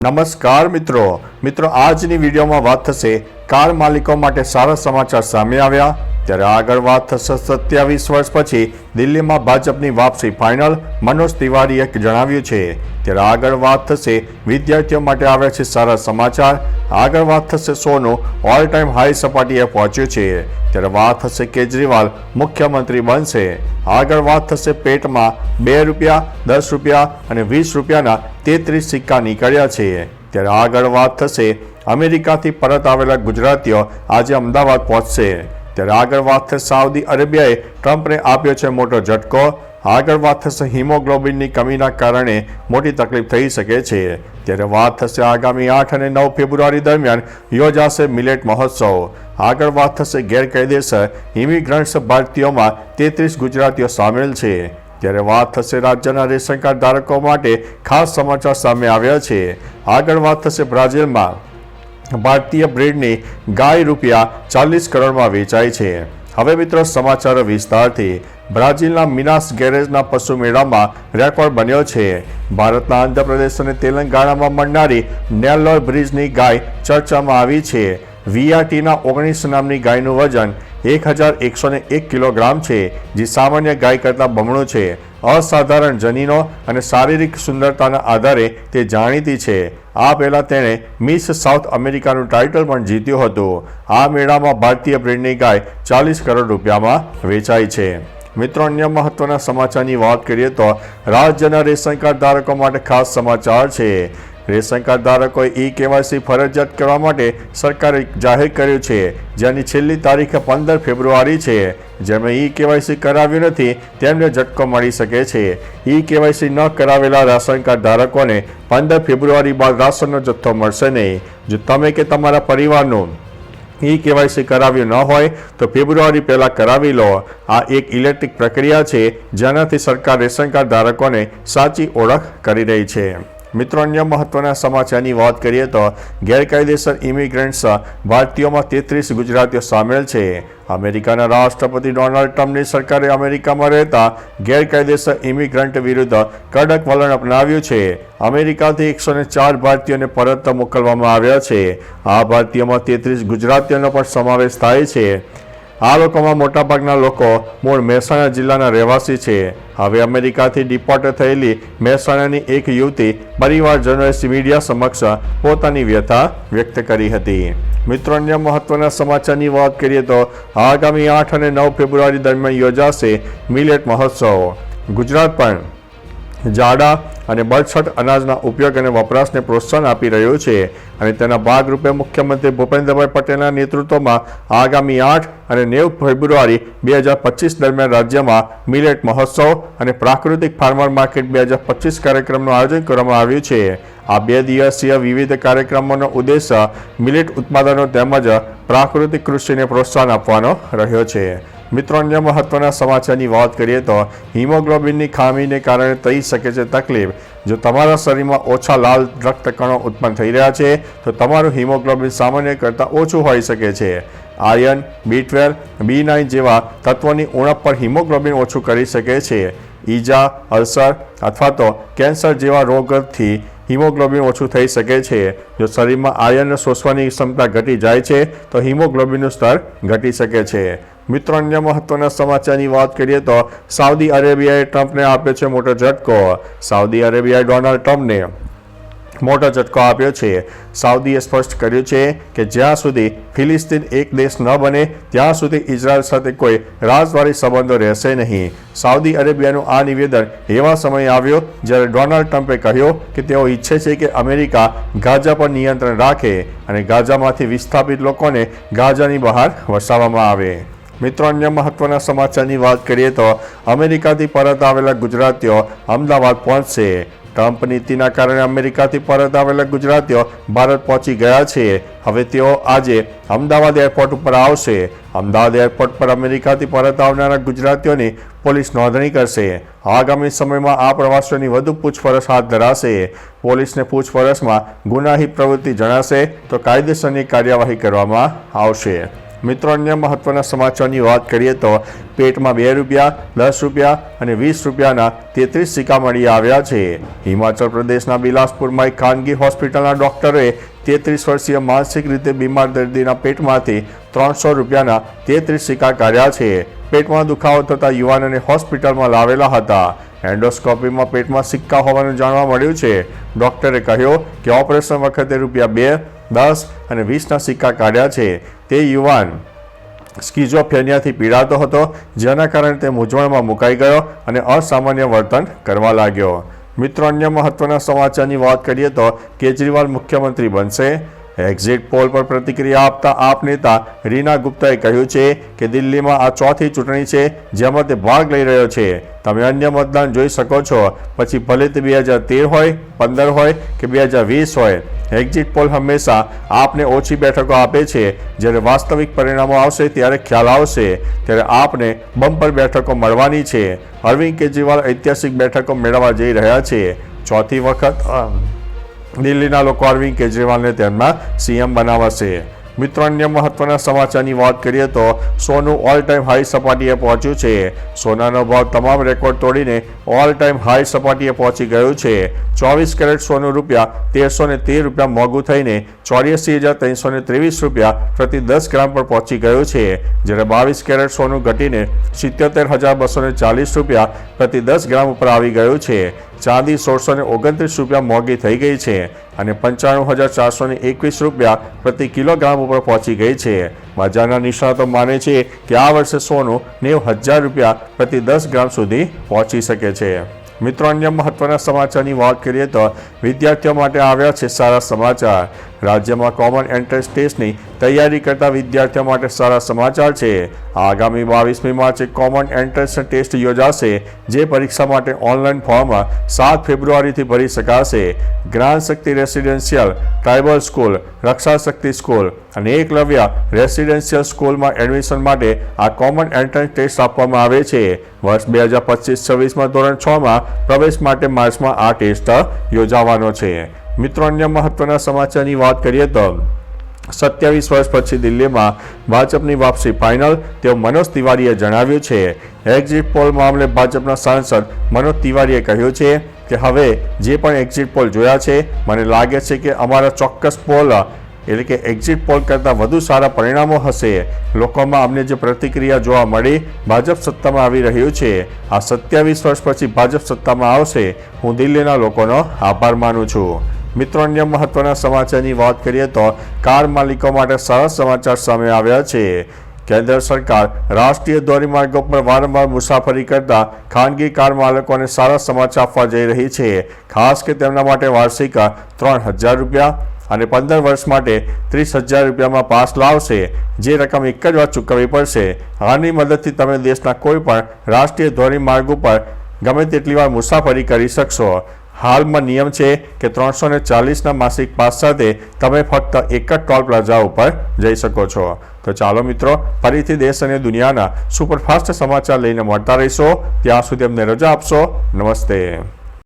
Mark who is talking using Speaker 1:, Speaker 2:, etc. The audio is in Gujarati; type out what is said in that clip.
Speaker 1: નમસ્કાર મિત્રો આજની વિડીયોમાં વાત થશે કાર માલિકો માટે સારા સમાચાર સામે આવ્યા ત્યારે આગળ વાત થશે 27 વર્ષ પછી દિલ્હીમાં ભાજપની વાપસી ફાઇનલ મનોજ તિવારીએ જણાવ્યું છે ત્યારે આગળ વાત થશે વિદ્યાર્થીઓ માટે આવ્યા છે સારા સમાચાર આગળ વાત થશે સોનું ઓલ ટાઈમ હાઈ સપાટીએ પહોંચ્યું છે ત્યારે વાત થશે કેજરીવાલ મુખ્યમંત્રી બનશે આગળ વાત થશે પેટમાં ₹2 ₹10 અને ₹20ના 33 સિક્કા નીકળ્યા છે ત્યારે આગળ વાત થશે અમેરિકાથી પરત આવેલા ગુજરાતીઓ આજે અમદાવાદ પહોંચશે ત્યારે આગળ વાત થશે સાઉદી અરેબિયાએ ટ્રમ્પને આપ્યો છે મોટો ઝટકો આગળ વાત થશે હિમોગ્લોબિનની કમીના કારણે મોટી તકલીફ થઈ શકે છે ત્યારે વાત થશે આગામી 8 અને 9 ફેબ્રુઆરી દરમિયાન યોજાશે મિલેટ મહોત્સવ આગળ વાત થશે ગેરકાયદેસર ઇમિગ્રન્ટ્સ ભારતીયોમાં 33 ગુજરાતીઓ સામેલ છે ત્યારે વાત થશે રાજ્યના રેશન કાર્ડ ધારકો માટે ખાસ સમાચાર સામે આવ્યા છે આગળ વાત થશે બ્રાઝિલમાં ભારતીય બ્રીડની ગાય ₹40 કરોડમાં વેચાય છે હવે મિત્રો સમાચારો વિસ્તારથી બ્રાઝિલના મિનાસ ગેરેજના પશુ મેળામાં રેકોર્ડ બન્યો છે ભારતના આંધ્રપ્રદેશ અને તેલંગાણામાં મળનારી નેલ્લોર બ્રિજની ગાય ચર્ચામાં આવી છે વીઆરટીના 19 નામની ગાયનું વજન 1101 કિલોગ્રામ છે જે સામાન્ય ગાય કરતાં બમણું છે અસાધારણ જનીનો અને શારીરિક સુંદરતાના આધારે તે જાણીતી છે આ પહેલા તેણે મિસ સાઉથ અમેરિકાનું ટાઇટલ પણ જીત્યું હતું આ મેળામાં ભારતીય બ્રીડની ગાય ₹40 કરોડ વેચાઈ છે મિત્રો અન્ય મહત્વના સમાચારની વાત કરીએ તો રાજ્યના રેશન કાર્ડ ધારકો માટે ખાસ સમાચાર છે રેશન કાર્ડ ધારકોએ ઈ-કેવાયસી ફરજિયાત કરવા માટે સરકારે જાહેર કર્યું છે જેની છેલ્લી તારીખ 15 ફેબ્રુઆરી છે જેમણે ઈ-કેવાયસી કરાવ્યું નથી તેમને ઝટકો મળી શકે છે ઈ-કેવાયસી ન કરાવેલા રાશન કાર્ડ ધારકોને 15 ફેબ્રુઆરી બાદ રાશનનો જથ્થો મળશે નહીં જો તમે કે તમારા પરિવારનું ઈ-કેવાયસી કરાવ્યું ન હોય તો ફેબ્રુઆરી પહેલાં કરાવી લો આ એક ઇલેક્ટ્રિક પ્રક્રિયા છે જેનાથી સરકાર રેશન કાર્ડ ધારકોને સાચી ઓળખ કરી રહી છે મિત્રો અન્ય મહત્વના સમાચારની વાત કરીએ તો ગેરકાયદેસર ઇમિગ્રન્ટ્સ ભારતીયોમાં 33 ગુજરાતીઓ સામેલ છે અમેરિકાના રાષ્ટ્રપતિ ડોનાલ્ડ ટ્રમ્પની સરકારે અમેરિકામાં રહેતા ગેરકાયદેસર ઇમિગ્રન્ટ વિરુદ્ધ કડક વલણ અપનાવ્યું છે અમેરિકાથી 104 ભારતીયોને પરત મોકલવામાં આવ્યા છે આ ભારતીયોમાં 33 ગુજરાતીઓનો પણ સમાવેશ થાય છે આ લોકોમાં મોટાભાગના લોકો મૂળ મહેસાણા જિલ્લાના રહેવાસી છે હવે અમેરિકાથી ડિપોર્ટ થયેલી મહેસાણાની એક યુવતી પરિવારજનોએ મીડિયા સમક્ષ પોતાની વ્યથા વ્યક્ત કરી હતી મિત્રો અન્ય મહત્વના સમાચારની વાત કરીએ તો આગામી 8 અને 9 ફેબ્રુઆરી દરમિયાન યોજાશે મિલેટ મહોત્સવ ગુજરાત પણ જાડા અને બરછટ અનાજના ઉપયોગ અને વપરાશને પ્રોત્સાહન આપી રહ્યું છે અને તેના ભાગરૂપે મુખ્યમંત્રી ભૂપેન્દ્રભાઈ પટેલના નેતૃત્વમાં આગામી 8 અને 9 ફેબ્રુઆરી 2025 દરમિયાન રાજ્યમાં મિલેટ મહોત્સવ અને પ્રાકૃતિક ફાર્મર માર્કેટ 2025 કાર્યક્રમનું આયોજન કરવામાં આવ્યું છે આ 2 દિવસીય વિવિધ કાર્યક્રમોનો ઉદ્દેશ્ય મિલેટ ઉત્પાદનો તેમજ પ્રાકૃતિક કૃષિને પ્રોત્સાહન આપવાનો રહ્યો છે મિત્રો અન્ય મહત્વના સમાચારની વાત કરીએ તો હિમોગ્લોબિનની ખામીને કારણે થઈ શકે છે તકલીફ જો તમારા શરીરમાં ઓછા લાલ રક્તકણો ઉત્પન્ન થઈ રહ્યા છે તો તમારું હિમોગ્લોબિન સામાન્ય કરતાં ઓછું હોઈ શકે છે આયર્ન B12 B9 જેવા તત્વોની ઉણપ પર હિમોગ્લોબિન ઓછું કરી શકે છે ઈજા અલ્સર અથવા તો કેન્સર જેવા રોગથી હિમોગ્લોબિન ઓછું થઈ શકે છે જો શરીરમાં આયર્ન શોષવાની ક્ષમતા ઘટી જાય છે તો હિમોગ્લોબિનનું સ્તર ઘટી શકે છે મિત્રો અન્ય મહત્વના સમાચારની વાત કરીએ તો સાઉદી અરેબિયાએ ટ્રમ્પને આપ્યો છે મોટો ઝટકો સાઉદી અરેબિયાએ ડોનાલ્ડ ટ્રમ્પને મોટો ઝટકો આપ્યો છે સાઉદીએ સ્પષ્ટ કર્યું છે કે જ્યાં સુધી ફિલિસ્તીન એક દેશ ન બને ત્યાં સુધી ઇઝરાયલ સાથે કોઈ રાજદ્વારી સંબંધો રહેશે નહીં સાઉદી અરેબિયાનું આ નિવેદન એવા સમયે આવ્યો જ્યારે ડોનાલ્ડ ટ્રમ્પે કહ્યું કે તેઓ ઈચ્છે છે કે અમેરિકા ગાઝા પર નિયંત્રણ રાખે અને ગાઝામાંથી વિસ્થાપિત લોકોને ગાઝાની બહાર વસાવવામાં આવે મિત્રો અન્ય મહત્વના સમાચારની વાત કરીએ તો અમેરિકાથી પરત આવેલા ગુજરાતીઓ અમદાવાદ પહોંચશે ટ્રમ્પ નીતિના કારણે અમેરિકાથી પરત આવેલા ગુજરાતીઓ ભારત પહોંચી ગયા છે હવે તેઓ આજે અમદાવાદ એરપોર્ટ ઉપર આવશે અમદાવાદ એરપોર્ટ પર અમેરિકાથી પરત આવનારા ગુજરાતીઓની પોલીસ નોંધણી કરશે આગામી સમયમાં આ પ્રવાસીઓની વધુ પૂછપરછ હાથ ધરાશે પોલીસને પૂછપરછમાં ગુનાહિત પ્રવૃત્તિ જણાશે તો કાયદેસરની કાર્યવાહી કરવામાં આવશે મિત્રો અન્ય મહત્વના સમાચારની વાત કરીએ તો પેટમાં 2 રૂપિયા, 10 રૂપિયા અને 20 રૂપિયાના 33 સિક્કા મળી આવ્યા છે. હિમાચલ પ્રદેશના બિલાસપુરમાં એક ખાનગી હોસ્પિટલના ડોક્ટરે 33 વર્ષીય માનસિક રીતે બીમાર દર્દીના પેટમાંથી 300 રૂપિયાના 33 સિક્કા કાઢ્યા છે. પેટમાં દુખાવો થતા યુવાનને હોસ્પિટલમાં લાવેલા હતા. એન્ડોસ્કોપીમાં પેટમાં સિક્કા હોવાનું જાણવા મળ્યું છે. ડોક્ટરે કહ્યું કે ઓપરેશન વખતે રૂપિયા 2, 10 અને 20ના સિક્કા કાઢ્યા છે. તે યુવાન સ્કિઝોફ્રેનિયાથી પીડાતો હતો, જેના કારણે તે મૂંઝવણમાં મુકાઈ ગયો અને અસામાન્ય વર્તન કરવા લાગ્યો. મિત્રો અન્ય મહત્વના સમાચારની વાત કરીએ તો કેજરીવાલ મુખ્યમંત્રી બનશે. એક્ઝિટ પોલ પર પ્રતિક્રિયા આપતા આપ નેતા રીના ગુપ્તાએ કહ્યું છે કે દિલ્હીમાં આ ચોથી ચૂંટણી છે જેમાં તે ભાગ લઈ રહ્યો છે. તમે અન્ય મતદાન જોઈ શકો છો, પછી ભલે તે 2013 હોય, 15 હોય કે 2020 હોય. એક્ઝિટ પોલ હંમેશા આપને ઓછી બેઠકો આપે છે. જ્યારે વાસ્તવિક પરિણામો આવશે ત્યારે ખ્યાલ આવશે. ત્યારે આપને બમ્પર બેઠકો મળવાની છે. અરવિંદ કેજરીવાલ ઐતિહાસિક બેઠકો મેળવવા જઈ રહ્યા છે. ચોથી વખત દિલ્હીના લોકો અરવિંદ કેજરીવાલને તેમના સીએમ બનાવશે. મિત્રો અન્ય મહત્વના સમાચારની વાત કરીએ તો સોનું ઓલ ટાઈમ હાઈ સપાટીએ પહોંચ્યું છે. સોનાનો ભાવ તમામ રેકોર્ડ તોડીને ઓલ ટાઈમ હાઈ સપાટીએ પહોંચી ગયું છે. 24 કેરેટ સોનું રૂપિયા 1313 રૂપિયા મોંઘું થઈને 84,323 રૂપિયા પ્રતિ 10 ગ્રામ પર પહોંચી ગયું છે. જ્યારે 22 કેરેટ સોનું ઘટીને 77,240 રૂપિયા પ્રતિ 10 ગ્રામ ઉપર આવી ગયું છે. ચાંદી 1629 રૂપિયા મોંઘી થઈ ગઈ છે અને 95,421 રૂપિયા પ્રતિ કિલોગ્રામ ઉપર પહોંચી ગઈ છે. બજારના નિષ્ણાતો માને છે કે આ વર્ષે સોનું 90,000 રૂપિયા પ્રતિ 10 ગ્રામ સુધી પહોંચી શકે છે. મિત્રો અન્ય મહત્વના સમાચારની વાત કરીએ તો વિદ્યાર્થીઓ માટે આવ્યા છે સારા સમાચાર. રાજ્યમાં કોમન એન્ટ્રન્સ ટેસ્ટની તૈયારી કરતા વિદ્યાર્થીઓ માટે સારા સમાચાર છે. આગામી 22મી માર્ચે કોમન એન્ટ્રન્સ ટેસ્ટ યોજાશે, જે પરીક્ષા માટે ઓનલાઈન ફોર્મ 7 ફેબ્રુઆરીથી ભરી શકાશે. જ્ઞાન શક્તિ રેસિડેન્શિયલ ટ્રાઇબલ સ્કૂલ, રક્ષા શક્તિ સ્કૂલ અને એકલવ્ય રેસિડેન્શિયલ સ્કૂલમાં એડમિશન માટે આ કોમન એન્ટ્રન્સ ટેસ્ટ આપવામાં આવે છે. વર્ષ 2025-26માં ધોરણ 6માં પ્રવેશ માટે માર્ચમાં આ ટેસ્ટ યોજાવાનો છે. મિત્રો અન્ય મહત્વના સમાચારની વાત કરીએ તો 27 વર્ષ પછી દિલ્હીમાં ભાજપની વાપસી ફાઇનલ, તેવું મનોજ તિવારીએ જણાવ્યું છે. એક્ઝિટ પોલ મામલે ભાજપના સાંસદ મનોજ તિવારીએ કહ્યું છે કે હવે જે પણ એક્ઝિટ પોલ જોયા છે, મને લાગે છે કે અમારા ચોક્કસ પોલ એટલે કે એક્ઝિટ પોલ કરતાં વધુ સારા પરિણામો હશે. લોકોમાં અમને જે પ્રતિક્રિયા જોવા મળી, ભાજપ સત્તામાં આવી રહ્યું છે. આ 27 વર્ષ પછી ભાજપ સત્તામાં આવશે. હું દિલ્હીના લોકોનો આભાર માનું છું. મિત્રો અન્ય મહત્વના સમાચારની વાત કરીએ તો કાર માલિકો માટે સારા સમાચાર સામે આવ્યા છે. કેન્દ્ર સરકાર રાષ્ટ્રીય ધોરીમાર્ગો પર વારંવાર મુસાફરી કરતા ખાનગી કાર માલિકોને સારા સમાચાર આપવા જઈ રહી છે. ખાસ કે તેમના માટે વાર્ષિક 3,000 રૂપિયા અને 15 વર્ષ માટે 30,000 રૂપિયામાં પાસ લાવશે, જે રકમ એક જ વાર ચૂકવવી પડશે. આની મદદથી તમે દેશના કોઈ પણ રાષ્ટ્રીય ધોરીમાર્ગ ઉપર ગમે તેટલી વાર મુસાફરી કરી શકશો. હાલમાં નિયમ છે કે 340ના માસિક પાસ સાથે તમે ફક્ત એક જ ટોલ પ્લાઝા ઉપર જઈ શકો છો. તો ચાલો મિત્રો, ફરીથી દેશ અને દુનિયાના સુપરફાસ્ટ સમાચાર લઈને મળતા રહીશો. ત્યાં સુધી અમને રજા આપશો. નમસ્તે.